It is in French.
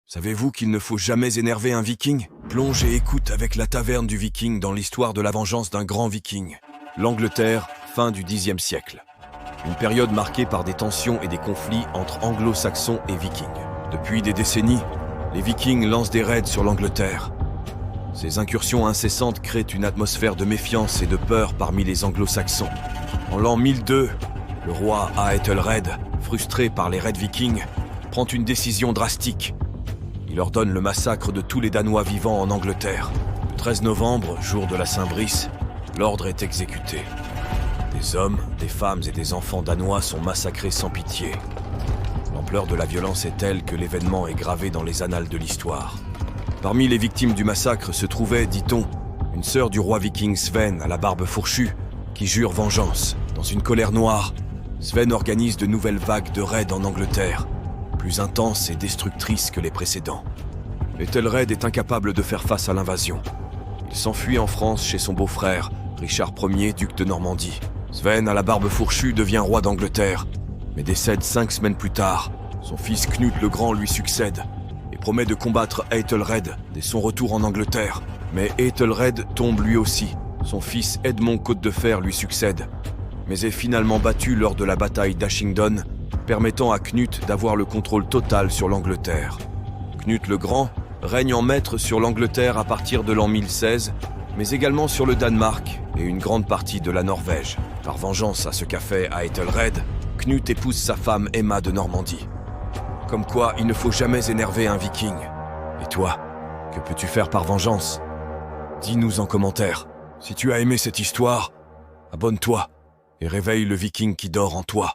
Savez-vous qu'il ne faut jamais énerver un viking? Plonge et écoute avec la taverne du viking dans l'histoire de la vengeance d'un grand viking. L'Angleterre, fin du Xe siècle. Une période marquée par des tensions et des conflits entre anglo-saxons et vikings. Depuis des décennies, les vikings lancent des raids sur l'Angleterre. Ces incursions incessantes créent une atmosphère de méfiance et de peur parmi les anglo-saxons. En l'an 1002, le roi Aethelred, frustré par les raids vikings, prend une décision drastique. Il ordonne le massacre de tous les Danois vivant en Angleterre. Le 13 novembre, jour de la Saint-Brice, l'ordre est exécuté. Des hommes, des femmes et des enfants danois sont massacrés sans pitié. L'ampleur de la violence est telle que l'événement est gravé dans les annales de l'histoire. Parmi les victimes du massacre se trouvait, dit-on, une sœur du roi viking Sven à la barbe fourchue, qui jure vengeance. Dans une colère noire, Sven organise de nouvelles vagues de raids en Angleterre, plus intenses et destructrices que les précédents. Aethelred est incapable de faire face à l'invasion. Il s'enfuit en France chez son beau-frère, Richard Ier, duc de Normandie. Sven à la barbe fourchue devient roi d'Angleterre, mais décède 5 semaines plus tard. Son fils Knut le Grand lui succède et promet de combattre Aethelred dès son retour en Angleterre. Mais Aethelred tombe lui aussi. Son fils Edmond Côte de Fer lui succède, mais est finalement battu lors de la bataille d'Ashingdon, permettant à Knut d'avoir le contrôle total sur l'Angleterre. Knut le Grand règne en maître sur l'Angleterre à partir de l'an 1016, mais également sur le Danemark et une grande partie de la Norvège. Par vengeance à ce qu'a fait Aethelred, Knut épouse sa femme Emma de Normandie. Comme quoi, il ne faut jamais énerver un viking. Et toi, que peux-tu faire par vengeance? Dis-nous en commentaire. Si tu as aimé cette histoire, abonne-toi et réveille le viking qui dort en toi.